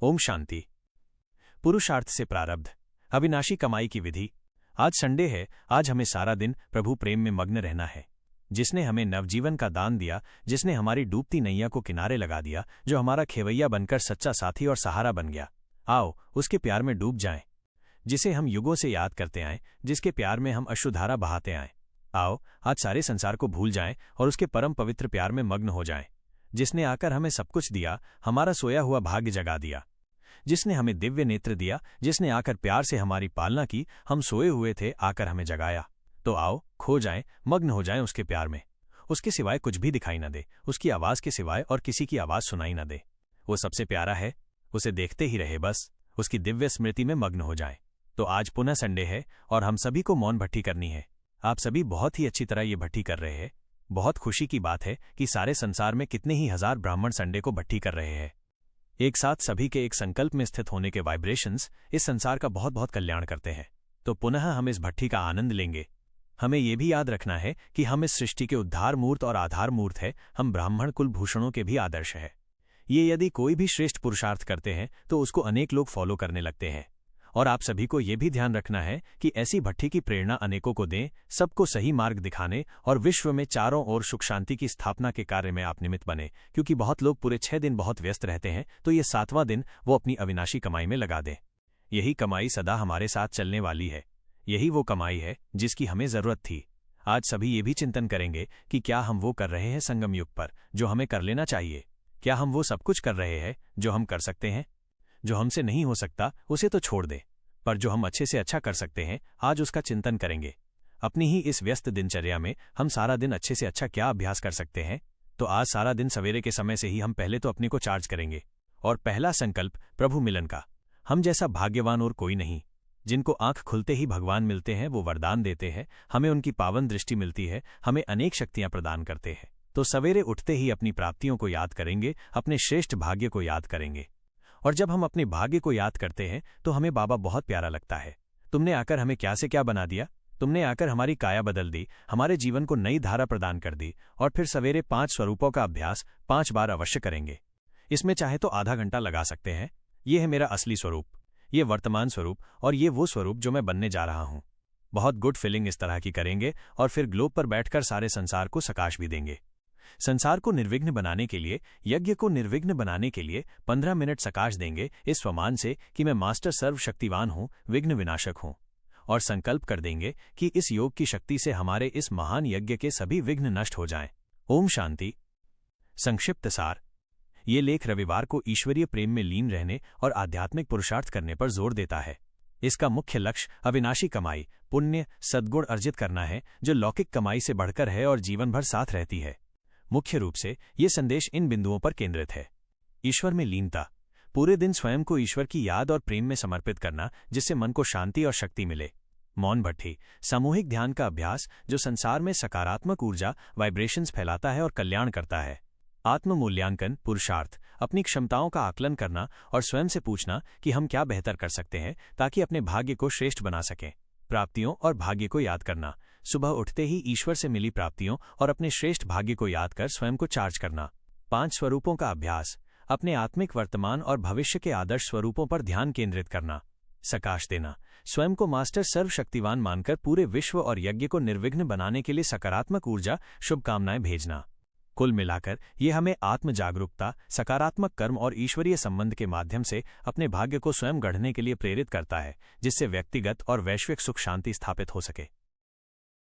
ओम शांति। पुरुषार्थ से प्रारब्ध, अविनाशी कमाई की विधि। आज संडे है। आज हमें सारा दिन प्रभु प्रेम में मग्न रहना है, जिसने हमें नवजीवन का दान दिया, जिसने हमारी डूबती नैया को किनारे लगा दिया, जो हमारा खेवैया बनकर सच्चा साथी और सहारा बन गया। आओ उसके प्यार में डूब जाएं, जिसे हम युगों से याद करते आए, जिसके प्यार में हम अश्रुधारा बहाते आए। आओ आज सारे संसार को भूल जाएं और उसके परम पवित्र प्यार में मग्न हो जाएं, जिसने आकर हमें सब कुछ दिया, हमारा सोया हुआ भाग्य जगा दिया, जिसने हमें दिव्य नेत्र दिया, जिसने आकर प्यार से हमारी पालना की। हम सोए हुए थे, आकर हमें जगाया। तो आओ खो जाएं, मग्न हो जाएं उसके प्यार में। उसके सिवाय कुछ भी दिखाई न दे, उसकी आवाज के सिवाय और किसी की आवाज सुनाई न दे। वो सबसे प्यारा है, उसे देखते ही रहे, बस उसकी दिव्य स्मृति में मग्न हो जाएं। तो आज पुनः संडे है और हम सभी को मौन भट्टी करनी है। आप सभी बहुत ही अच्छी तरह ये भट्टी कर रहे हैं। बहुत खुशी की बात है कि सारे संसार में कितने ही हजार ब्राह्मण संडे को भट्टी कर रहे हैं। एक साथ सभी के एक संकल्प में स्थित होने के वाइब्रेशंस इस संसार का बहुत बहुत कल्याण करते हैं। तो पुनः हम इस भट्टी का आनंद लेंगे। हमें यह भी याद रखना है कि हम इस सृष्टि के उद्धार मूर्त और आधार मूर्त है। हम ब्राह्मण कुलभूषणों के भी आदर्श है। ये यदि कोई भी श्रेष्ठ पुरुषार्थ करते हैं तो उसको अनेक लोग फॉलो करने लगते हैं। और आप सभी को यह भी ध्यान रखना है कि ऐसी भट्टी की प्रेरणा अनेकों को दें, सबको सही मार्ग दिखाने और विश्व में चारों ओर सुख शांति की स्थापना के कार्य में आप निमित्त बने। क्योंकि बहुत लोग पूरे 6 दिन बहुत व्यस्त रहते हैं, तो ये 7वां दिन वो अपनी अविनाशी कमाई में लगा दें। यही कमाई सदा हमारे साथ चलने वाली है। यही वो कमाई है जिसकी हमें जरूरत थी। आज सभी ये भी चिंतन करेंगे कि क्या हम वो कर रहे हैं संगम युग पर जो हमें कर लेना चाहिए। क्या हम वो सब कुछ कर रहे हैं जो हम कर सकते हैं। जो हमसे नहीं हो सकता उसे तो छोड़ दे, पर जो हम अच्छे से अच्छा कर सकते हैं, आज उसका चिंतन करेंगे। अपनी ही इस व्यस्त दिनचर्या में हम सारा दिन अच्छे से अच्छा क्या अभ्यास कर सकते हैं। तो आज सारा दिन सवेरे के समय से ही हम पहले तो अपने को चार्ज करेंगे। और पहला संकल्प प्रभु मिलन का। हम जैसा भाग्यवान और कोई नहीं। जिनको आंख खुलते ही भगवान मिलते हैं, वो वरदान देते हैं, हमें उनकी पावन दृष्टि मिलती है, हमें अनेक शक्तियां प्रदान करते हैं। तो सवेरे उठते ही अपनी प्राप्तियों को याद करेंगे, अपने श्रेष्ठ भाग्य को याद करेंगे। और जब हम अपने भाग्य को याद करते हैं तो हमें बाबा बहुत प्यारा लगता है। तुमने आकर हमें क्या से क्या बना दिया। तुमने आकर हमारी काया बदल दी, हमारे जीवन को नई धारा प्रदान कर दी। और फिर सवेरे 5 स्वरूपों का अभ्यास 5 बार अवश्य करेंगे। इसमें चाहे तो आधा घंटा लगा सकते हैं। ये है मेरा असली स्वरूप, ये वर्तमान स्वरूप, और ये वो स्वरूप जो मैं बनने जा रहा हूं। बहुत गुड फीलिंग इस तरह की करेंगे और फिर ग्लोब पर बैठकर सारे संसार को सकाश भी देंगे। संसार को निर्विघ्न बनाने के लिए, यज्ञ को निर्विघ्न बनाने के लिए 15 मिनट सकाश देंगे इस स्वमान से कि मैं मास्टर सर्वशक्तिवान हूं, विघ्न विनाशक हूं। और संकल्प कर देंगे कि इस योग की शक्ति से हमारे इस महान यज्ञ के सभी विघ्न नष्ट हो जाएं। ओम शांति। संक्षिप्त सार। ये लेख रविवार को ईश्वरीय प्रेम में लीन रहने और आध्यात्मिक पुरुषार्थ करने पर जोर देता है। इसका मुख्य लक्ष्य अविनाशी कमाई, पुण्य, सद्गुण अर्जित करना है, जो लौकिक कमाई से बढ़कर है और जीवन भर साथ रहती है। मुख्य रूप से ये संदेश इन बिंदुओं पर केंद्रित है। ईश्वर में लीनता। पूरे दिन स्वयं को ईश्वर की याद और प्रेम में समर्पित करना, जिससे मन को शांति और शक्ति मिले। मौन भट्टी। सामूहिक ध्यान का अभ्यास जो संसार में सकारात्मक ऊर्जा वाइब्रेशंस फैलाता है और कल्याण करता है। आत्म मूल्यांकन पुरुषार्थ। अपनी क्षमताओं का आकलन करना और स्वयं से पूछना कि हम क्या बेहतर कर सकते हैं ताकि अपने भाग्य को श्रेष्ठ बना सकें। प्राप्तियों और भाग्य को याद करना। सुबह उठते ही ईश्वर से मिली प्राप्तियों और अपने श्रेष्ठ भाग्य को याद कर स्वयं को चार्ज करना। 5 स्वरूपों का अभ्यास। अपने आत्मिक वर्तमान और भविष्य के आदर्श स्वरूपों पर ध्यान केंद्रित करना। सकाश देना। स्वयं को मास्टर सर्वशक्तिवान मानकर पूरे विश्व और यज्ञ को निर्विघ्न बनाने के लिए सकारात्मक ऊर्जा, शुभकामनाएं भेजना। कुल मिलाकर ये हमें आत्म जागरूकता, सकारात्मक कर्म और ईश्वरीय संबंध के माध्यम से अपने भाग्य को स्वयं गढ़ने के लिए प्रेरित करता है, जिससे व्यक्तिगत और वैश्विक सुख शांति स्थापित हो सके।